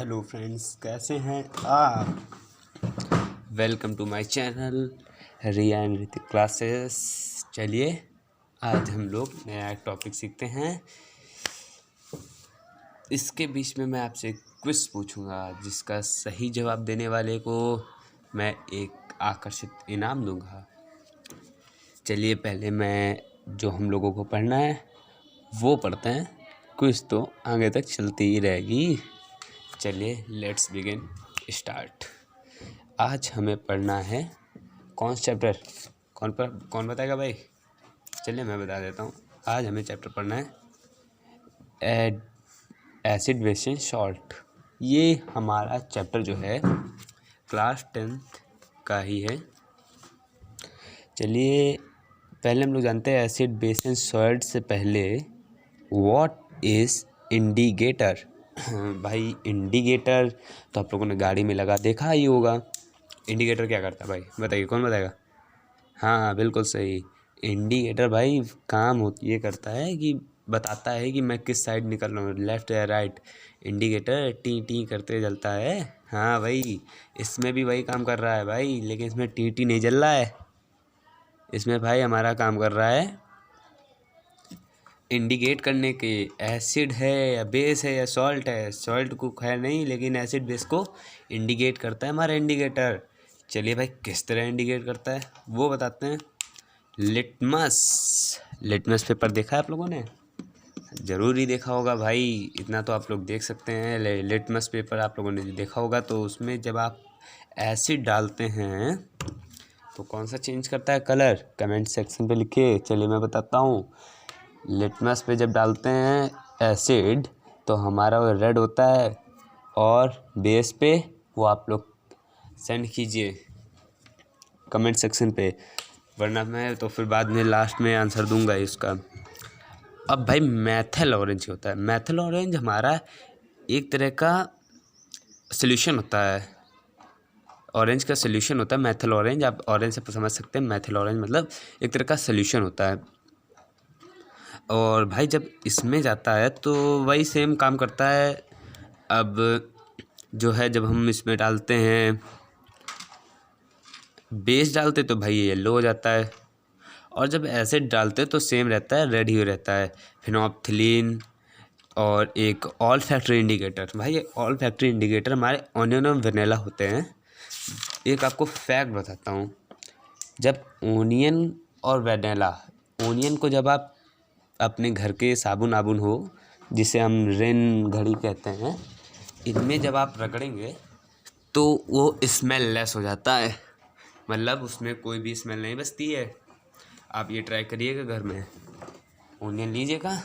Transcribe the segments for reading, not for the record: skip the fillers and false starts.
Hello friends, कैसे हैं आप। Welcome to my channel Riya and Ritik classes. चलिए आज हम लोग नया टॉपिक सीखते हैं। इसके बीच में मैं आपसे एक क्विज पूछूंगा, जिसका सही जवाब देने वाले को मैं एक आकर्षित इनाम दूंगा। चलिए पहले मैं जो हम लोगों को पढ़ना है वो पढ़ते हैं, क्विज तो आगे तक चलती ही रहेगी। चलिए लेट्स बिगिन स्टार्ट। आज हमें पढ़ना है कौन सा चैप्टर, कौन बताएगा भाई। चलिए मैं बता देता हूँ। आज हमें चैप्टर पढ़ना है एसिड बेस एंड सॉल्ट। ये हमारा चैप्टर जो है क्लास 10th का ही है। चलिए पहले हम लोग जानते हैं एसिड बेस एंड सॉल्ट से पहले व्हाट इज़ इंडिकेटर। भाई इंडिकेटर तो आप लोगों ने गाड़ी में लगा देखा ही होगा। इंडिकेटर क्या करता है भाई, बताइए कौन बताएगा। हाँ बिल्कुल सही। इंडिकेटर भाई काम ये करता है कि बताता है कि मैं किस साइड निकल रहा हूँ, लेफ़्ट या राइट। इंडिकेटर टी टी करते जलता है। हाँ भाई इसमें भी वही काम कर रहा है भाई, लेकिन इसमें टी टी नहीं जल रहा है। इसमें भाई हमारा काम कर रहा है इंडिकेट करने के एसिड है या बेस है या सॉल्ट है। सॉल्ट को खैर नहीं, लेकिन एसिड बेस को इंडिकेट करता है हमारा इंडिकेटर। चलिए भाई किस तरह इंडिकेट करता है वो बताते हैं। लिटमस पेपर देखा है आप लोगों ने, ज़रूर ही देखा होगा भाई। इतना तो आप लोग देख सकते हैं। लिटमस पेपर आप लोगों ने देखा होगा। तो उसमें जब आप एसिड डालते हैं तो कौन सा चेंज करता है कलर, कमेंट सेक्शन पे लिखिए। चलिए मैं बताता हूँ। लिटमस पे जब डालते हैं एसिड तो हमारा वो रेड होता है, और बेस पे वो आप लोग सेंड कीजिए कमेंट सेक्शन पे, वरना मैं तो फिर बाद में लास्ट में आंसर दूंगा इसका। अब भाई मैथल ऑरेंज होता है। मैथल ऑरेंज हमारा एक तरह का सॉल्यूशन होता है। ऑरेंज का सॉल्यूशन होता है मैथल ऑरेंज। आप ऑरेंज से समझ सकते हैं मैथल ऑरेंज मतलब एक तरह का सॉल्यूशन होता है। और भाई जब इसमें जाता है तो वही सेम काम करता है। अब जो है जब हम इसमें डालते हैं बेस डालते तो भाई ये येलो हो जाता है, और जब एसिड डालते तो सेम रहता है, रेड ही रहता है। फिनोल्फ्थलीन और एक ऑल फैक्ट्री इंडिकेटर। भाई ये ऑल फैक्ट्री इंडिकेटर हमारे ओनियन और वेनिला होते हैं। एक आपको फैक्ट बताता हूँ। जब ओनियन और वेनिला, ओनियन को जब आप अपने घर के साबुन आबुन हो, जिसे हम रेन घड़ी कहते हैं, इनमें जब आप रगड़ेंगे तो वो स्मेल लेस हो जाता है, मतलब उसमें कोई भी स्मेल नहीं बचती है। आप ये ट्राई करिएगा घर में। ओनियन लीजिएगा,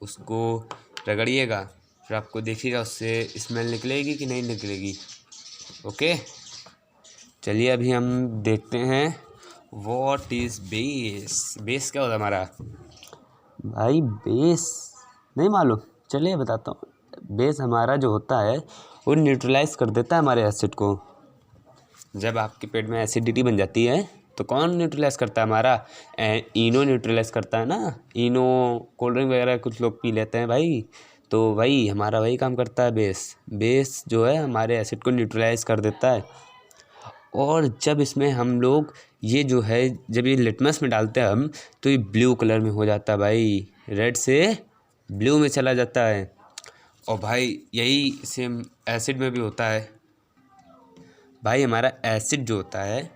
उसको रगड़िएगा, फिर आपको देखिएगा उससे स्मेल निकलेगी कि नहीं निकलेगी। ओके चलिए अभी हम देखते हैं व्हाट इज़ बेस। बेस क्या होता है हमारा भाई, बेस नहीं मालूम। चलिए बताता हूँ। बेस हमारा जो होता है वो न्यूट्रलाइज कर देता है हमारे एसिड को। जब आपके पेट में एसिडिटी बन जाती है तो कौन न्यूट्रलाइज करता है हमारा, इनो न्यूट्रलाइज करता है ना। इनो कोल्ड ड्रिंक वगैरह कुछ लोग पी लेते हैं भाई, तो वही हमारा वही काम करता है। बेस जो है हमारे एसिड को न्यूट्रलाइज कर देता है। और जब इसमें हम लोग ये जो है जब ये लिटमस में डालते हैं हम, तो ये ब्लू कलर में हो जाता है भाई, रेड से ब्लू में चला जाता है। और भाई यही सेम एसिड में भी होता है। भाई हमारा एसिड जो होता है,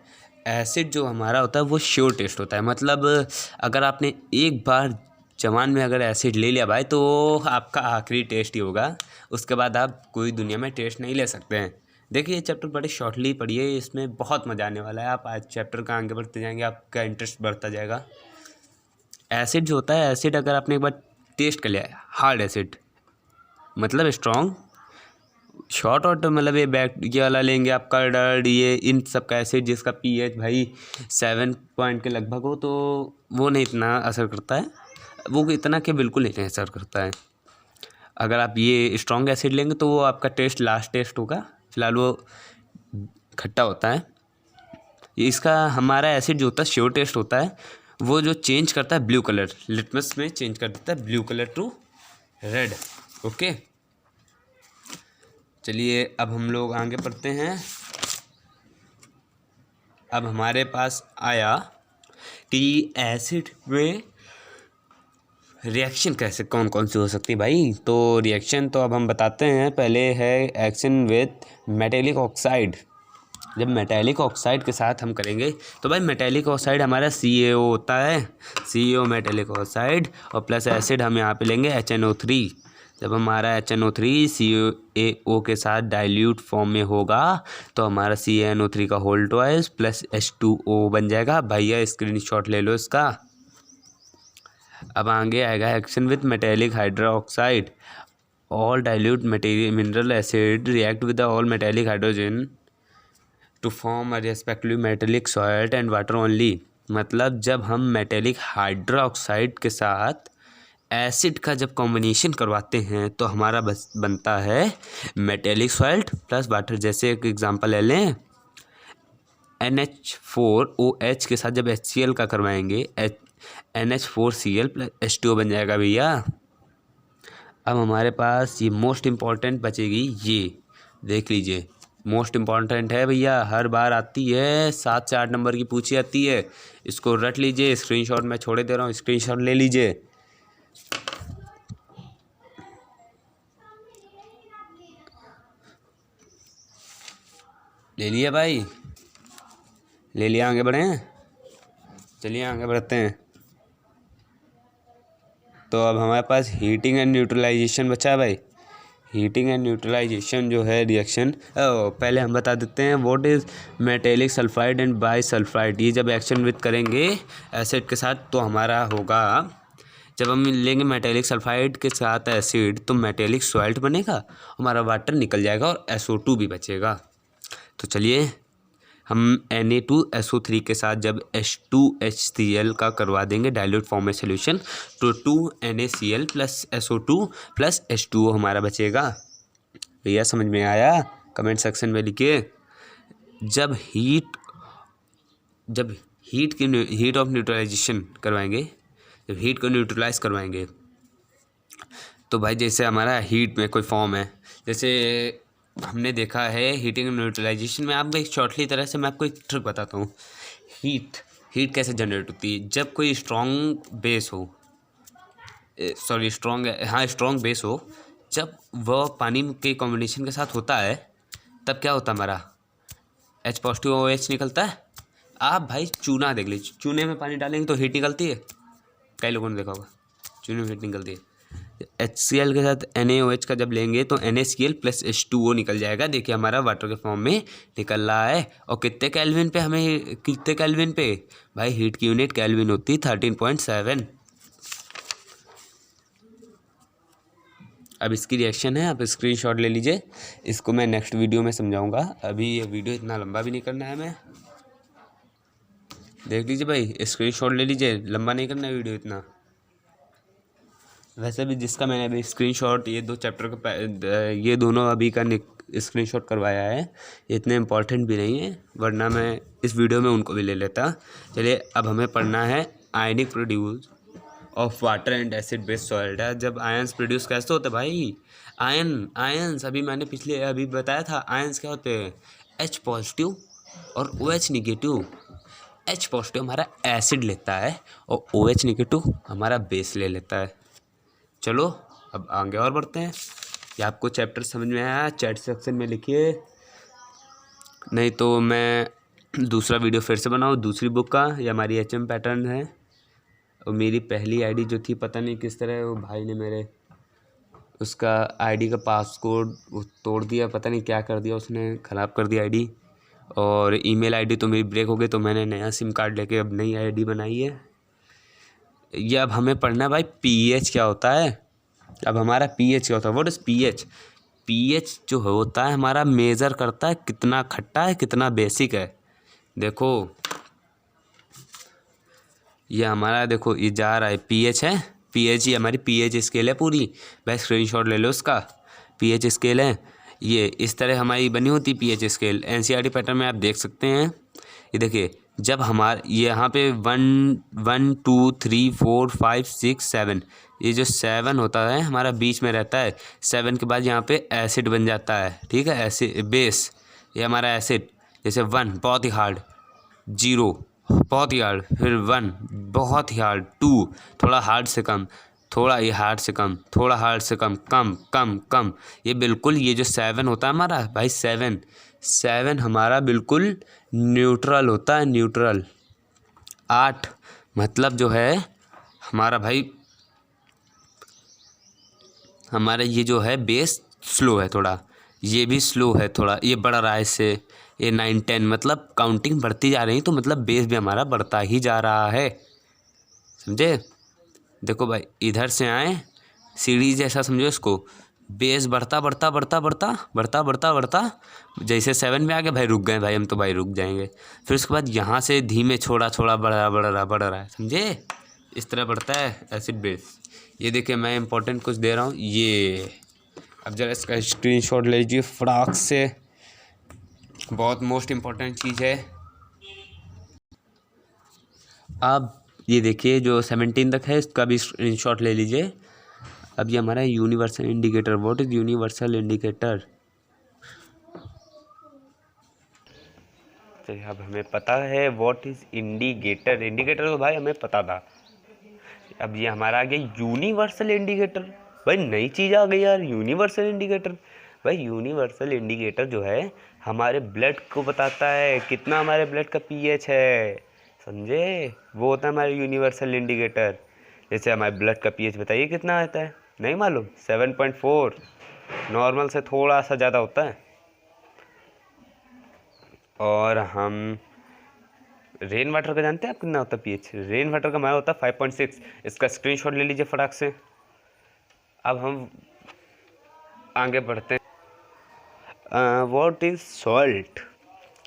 एसिड जो हमारा होता है वो श्योर टेस्ट होता है। मतलब अगर आपने एक बार जवान में अगर एसिड ले लिया भाई तो आपका आखिरी टेस्ट ही होगा। उसके बाद आप कोई दुनिया में टेस्ट नहीं ले सकते हैं। देखिए ये चैप्टर बड़े शॉर्टली पढ़िए, इसमें बहुत मज़ा आने वाला है। आप आज चैप्टर का आगे बढ़ते जाएंगे, आपका इंटरेस्ट बढ़ता जाएगा। एसिड जो होता है, एसिड अगर आपने एक बार टेस्ट कर लिया, हार्ड एसिड मतलब स्ट्रॉन्ग, शॉर्ट आउट मतलब ये ये वाला लेंगे आप कार्डाइड, ये इन सब का एसिड जिसका पीएच भाई 7 पॉइंट के लगभग हो, तो वो नहीं इतना असर करता है। वो इतना कि बिल्कुल नहीं असर करता है। अगर आप ये स्ट्रॉन्ग एसिड लेंगे तो वो आपका टेस्ट लास्ट टेस्ट होगा, फिलहाल वो खट्टा होता है। इसका हमारा एसिड जो होता है श्योर टेस्ट होता है, वो जो चेंज करता है ब्लू कलर, लिटमस में चेंज कर देता है blue colour to red. Okay चलिए अब हम लोग आगे बढ़ते हैं। अब हमारे पास आया कि एसिड में रिएक्शन कैसे कौन कौन सी हो सकती है भाई। तो रिएक्शन तो अब हम बताते हैं। पहले है एक्शन विथ मेटेलिक ऑक्साइड। जब मेटेलिक ऑक्साइड के साथ हम करेंगे तो भाई मेटेलिक ऑक्साइड हमारा CaO होता है, CaO मेटेलिक ऑक्साइड, और प्लस एसिड हम यहाँ पे लेंगे HNO3। जब हमारा HNO3 CaO के साथ डाइल्यूट फॉर्म में होगा तो हमारा CaNO3 का होल ट्वाइस प्लस H2O बन जाएगा। भैया स्क्रीनशॉट ले लो इसका। अब आगे आएगा action with metallic hydroxide. All dilute mineral acid react with all metallic hydrogen to form a respectively metallic salt and water only. मतलब जब हम मेटेलिक हाइड्रोक्साइड के साथ एसिड का जब कॉम्बिनेशन करवाते हैं तो हमारा बस बनता है मेटेलिक सॉल्ट प्लस वाटर। जैसे एक एग्जांपल ले लें, NH4OH के साथ जब HCl का करवाएंगे NH4Cl प्लस H2O बन जाएगा भैया। अब हमारे पास ये मोस्ट इम्पॉर्टेंट बचेगी, ये देख लीजिए, मोस्ट इम्पॉर्टेंट है भैया, हर बार आती है, 7 से 8 नंबर की पूछी जाती है। इसको रट लीजिए, स्क्रीनशॉट मैं छोड़े दे रहा हूँ, स्क्रीनशॉट ले लीजिए। ले लिया भाई, ले लिया, आगे बढ़ें। चलिए आगे बढ़ते हैं। तो अब हमारे पास हीटिंग एंड न्यूट्रलाइजेशन बचा है भाई। हीटिंग एंड न्यूट्रलाइजेशन जो है रिएक्शन, पहले हम बता देते हैं what is metallic sulphide and bisulphide. ये जब एक्शन विथ करेंगे एसिड के साथ तो हमारा होगा, जब हम लेंगे मेटेलिक सल्फाइड के साथ एसिड तो मेटेलिक सॉल्ट बनेगा, हमारा वाटर निकल जाएगा और SO2 भी बचेगा। तो चलिए हम Na2SO3 के साथ जब H2HCl का करवा देंगे डाइल्यूट फॉर्म में सोल्यूशन तो 2NaCl plus SO2 plus H2O हमारा बचेगा। भैया समझ में आया? कमेंट सेक्शन में लिखिए। जब हीट ऑफ न्यूट्रलाइजेशन करवाएंगे, जब हीट को न्यूट्रलाइज करवाएंगे तो भाई जैसे हमारा हीट में कोई फॉर्म है, जैसे हमने देखा है हीटिंग एंड न्यूट्रलाइजेशन में, आपको एक शॉर्टली तरह से मैं आपको एक ट्रिक बताता हूँ। हीट कैसे जनरेट होती है, जब कोई स्ट्रॉन्ग बेस हो, स्ट्रॉन्ग बेस हो, जब वह पानी के कॉम्बिनेशन के साथ होता है तब क्या होता है, हमारा H+OH निकलता है। आप भाई चूना देख लीजिए, चूने में पानी डालेंगे तो हीट निकलती है, कई लोगों ने देखा होगा, चूने में हीट निकलती है। HCl के साथ NaOH का जब लेंगे तो NaCl प्लस H2O निकल जाएगा। देखिए हमारा वाटर के फॉर्म में निकल रहा है। और कितने केल्विन पे, हमें कितने केल्विन पे भाई, हीट की यूनिट केल्विन होती है 13.7। अब इसकी रिएक्शन है, आप स्क्रीनशॉट ले लीजिए, इसको मैं नेक्स्ट वीडियो में समझाऊंगा। अभी ये वीडियो इतना लंबा भी नहीं करना है, मैं देख लीजिए भाई, स्क्रीनशॉट ले लीजिए, लंबा नहीं करना है वीडियो इतना। वैसे भी जिसका मैंने अभी स्क्रीनशॉट ये 2 चैप्टर का ये दोनों अभी का स्क्रीनशॉट करवाया है, इतने इम्पॉर्टेंट भी नहीं है, वरना मैं इस वीडियो में उनको भी ले लेता। चलिए अब हमें पढ़ना है ionic produce of water and acid based salt. जब आयंस प्रोड्यूस कैसे होते हैं भाई, आयंस अभी मैंने अभी बताया था, आयंस क्या होते हैं, H+ और OH-। H+ हमारा एसिड लेता है और OH- हमारा बेस ले लेता है। चलो अब आगे और बढ़ते हैं। या आपको चैप्टर समझ में आया, चैट सेक्शन में लिखिए, नहीं तो मैं दूसरा वीडियो फिर से बनाऊँ दूसरी बुक का। ये हमारी HM पैटर्न है, और मेरी पहली आईडी जो थी पता नहीं किस तरह वो भाई ने मेरे उसका आईडी का पासकोड तोड़ दिया, पता नहीं क्या कर दिया उसने, ख़राब कर दिया आईडी। और ईमेल आईडी तो मेरी ब्रेक हो गई, तो मैंने नया सिम कार्ड लेके अब नई आईडी बनाई है। ये अब हमें पढ़ना है भाई pH क्या होता है। अब हमारा pH क्या होता है, व्हाट इज pH। pH जो होता है हमारा मेज़र करता है कितना खट्टा है कितना बेसिक है। देखो ये हमारा, देखो ये जा रहा है pH है, pH ये हमारी pH स्केल है पूरी, भाई स्क्रीनशॉट ले लो उसका। pH स्केल है ये, इस तरह हमारी बनी होती pH स्केल। NCERT पैटर्न में आप देख सकते हैं, ये देखिए जब हमारे यहाँ पे 1 1 2 3 4 5 6 7, ये जो 7 होता है हमारा बीच में रहता है। 7 के बाद यहाँ पे एसिड बन जाता है, ठीक है, एसिड बेस, ये हमारा एसिड। जैसे 1 बहुत ही हार्ड, 0 बहुत ही हार्ड, फिर 1 बहुत ही हार्ड, 2 थोड़ा हार्ड से कम, थोड़ा ये हार्ड से कम, थोड़ा हार्ड से कम, कम कम कम। ये बिल्कुल ये जो 7 होता है हमारा भाई, 7 हमारा बिल्कुल न्यूट्रल होता है, न्यूट्रल। 8 मतलब जो है हमारा भाई, हमारा ये जो है बेस स्लो है थोड़ा, ये भी स्लो है थोड़ा, ये बढ़ रहा है इससे। ये 9 10 मतलब काउंटिंग बढ़ती जा रही, तो मतलब बेस भी हमारा बढ़ता ही जा रहा है, समझे। देखो भाई, इधर से आए सीढ़ी जैसा समझो इसको, बेस बढ़ता बढ़ता बढ़ता बढ़ता बढ़ता बढ़ता बढ़ता, जैसे 7 में आ गए भाई, रुक गए भाई हम, तो भाई रुक जाएंगे। फिर उसके बाद यहाँ से धीमे छोड़ा छोड़ा बढ़ रहा बढ़ रहा बढ़ रहा है, समझे। इस तरह बढ़ता है एसिड बेस। ये देखिए मैं इंपॉर्टेंट कुछ दे रहा हूँ, ये अब जरा इसका स्क्रीनशॉट ले लीजिए फटाक से, बहुत मोस्ट इम्पॉर्टेंट चीज़ है। अब ये देखिए जो 17 तक है इसका भी स्क्रीनशॉट ले लीजिए। अब ये हमारा universal indicator, what is universal indicator. तो अब हमें पता है व्हाट इज इंडिकेटर, इंडिकेटर तो भाई हमें पता था। अब ये हमारा आ गया यूनिवर्सल इंडिकेटर, भाई नई चीज़ आ गई यार, यूनिवर्सल इंडिकेटर। भाई यूनिवर्सल इंडिकेटर जो है हमारे ब्लड को बताता है कितना हमारे ब्लड का पीएच है, समझे, वो होता है हमारा यूनिवर्सल इंडिकेटर। जैसे हमारे ब्लड का पीएच बताइए कितना आता है, नहीं मालूम, 7.4, नॉर्मल से थोड़ा सा ज़्यादा होता है। और हम रेन वाटर का जानते हैं आप कितना होता है पीएच, रेन वाटर का हमारा होता है 5.6। इसका स्क्रीनशॉट ले लीजिए फटाक से। अब हम आगे बढ़ते हैं। What is salt.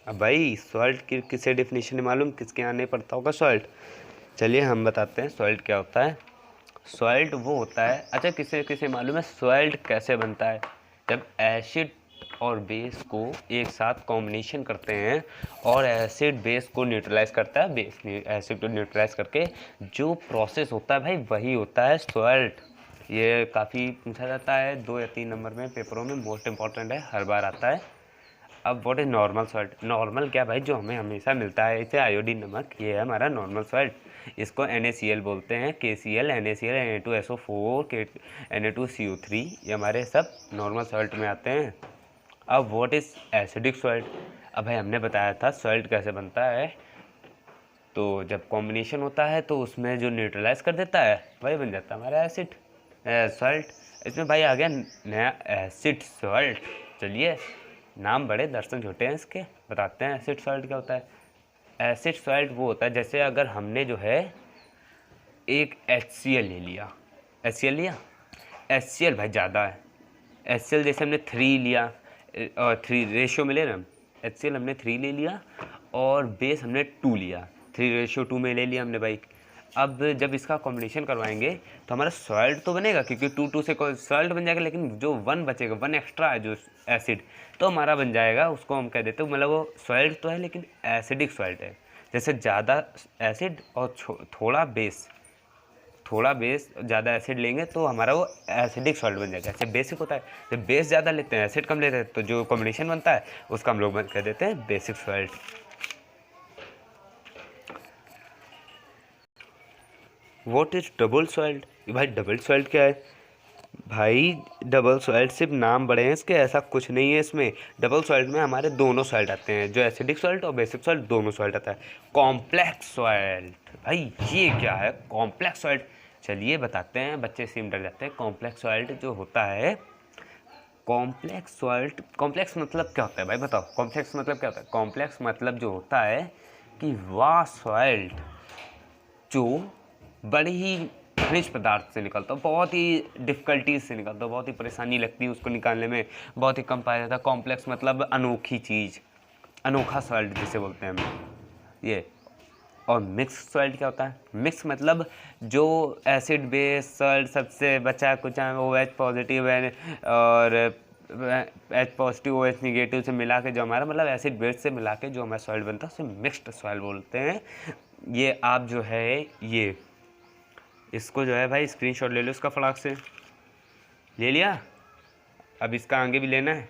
अब भाई सॉल्ट की किसे डेफिनेशन नहीं मालूम, किसके यहाँ नहीं पड़ता होगा सॉल्ट। चलिए हम बताते हैं सॉल्ट क्या होता है। सॉल्ट वो होता है, अच्छा किसे किसे मालूम है सॉल्ट कैसे बनता है, जब एसिड और बेस को एक साथ कॉम्बिनेशन करते हैं और एसिड बेस को न्यूट्रलाइज करता है, बेस एसिड को न्यूट्रलाइज करके जो प्रोसेस होता है भाई वही होता है सॉल्ट। ये काफ़ी पूछा जाता है 2 या 3 नंबर में पेपरों में, मोस्ट इंपॉर्टेंट है, हर बार आता है। अब what is normal salt, normal क्या भाई जो हमें हमेशा मिलता है, इसे आयोडीन नमक, ये है हमारा नॉर्मल सॉल्ट। इसको NaCl बोलते हैं, KCl, NaCl, Na2SO4, Na2CO3, ये हमारे सब नॉर्मल सॉल्ट में आते हैं। अब व्हाट इज एसिडिक सॉल्ट। अब भाई हमने बताया था सॉल्ट कैसे बनता है, तो जब कॉम्बिनेशन होता है तो उसमें जो न्यूट्रलाइज कर देता है वही बन जाता है हमारा एसिड सॉल्ट। इसमें भाई आ गया नया एसिड सॉल्ट। चलिए नाम बड़े दर्शन छोटे हैं इसके, बताते हैं एसिड सॉल्ट क्या होता है। एसिड सॉल्ट वो होता है जैसे अगर हमने जो है एक HCl ले लिया, HCl भाई ज़्यादा है, HCl जैसे हमने 3 लिया और 3 रेशियो में ले रहे हम, HCl हमने 3 ले लिया और बेस हमने 2 लिया, 3:2 में ले लिया हमने भाई। अब जब इसका कॉम्बिनेशन करवाएंगे तो हमारा सॉल्ट तो बनेगा, क्योंकि 2 से सॉल्ट बन जाएगा, लेकिन जो 1 बचेगा, 1 एक्स्ट्रा है जो एसिड, तो हमारा बन जाएगा, उसको हम कह देते हैं, मतलब वो सॉल्ट तो है लेकिन एसिडिक सॉल्ट है। जैसे ज़्यादा एसिड और थोड़ा बेस ज़्यादा एसिड लेंगे तो हमारा वो एसिडिक सॉल्ट बन जाएगा। ऐसे बेसिक होता है, जब बेस ज़्यादा लेते हैं एसिड कम लेते हैं तो जो कॉम्बिनेशन बनता है उसका हम लोग कह देते हैं basic salt. What is double salt. भाई डबल सॉल्ट क्या है, भाई डबल सॉल्ट सिर्फ नाम बड़े हैं इसके, ऐसा कुछ नहीं है इसमें। डबल सॉल्ट में हमारे दोनों सॉल्ट आते हैं, जो एसिडिक सॉल्ट और बेसिक सॉल्ट दोनों सॉल्ट आता है। कॉम्प्लेक्स सॉल्ट, भाई ये क्या है कॉम्प्लेक्स सॉल्ट, चलिए बताते हैं, बच्चे सेम डर जाते हैं। कॉम्प्लेक्स सॉल्ट जो होता है, कॉम्प्लेक्स सॉल्ट, कॉम्प्लेक्स मतलब क्या होता है भाई बताओ, कॉम्प्लेक्स मतलब क्या होता है। कॉम्प्लेक्स मतलब जो होता है कि वह सॉल्ट जो बड़ी ही खनिज पदार्थ से निकलता है, बहुत ही डिफ़िकल्टीज से निकलता है, बहुत ही परेशानी लगती है उसको निकालने में, बहुत ही कम पाया जाता है। कॉम्प्लेक्स मतलब अनोखी चीज़, अनोखा सॉल्ट जिसे बोलते हैं हम ये। और मिक्स सॉल्ट क्या होता है, मिक्स मतलब जो एसिड बेस सॉल्ट सबसे बचा कुछ है वो H पॉजिटिव है और H positive O H negative से मिला के जो हमारा मतलब एसिड बेस से मिला के जो हमारा सॉइल बनता है उसे मिक्स्ड सॉइल बोलते हैं। ये आप जो है ये इसको जो है भाई स्क्रीनशॉट ले लो इसका फटाक से। ले लिया? अब इसका आगे भी लेना है।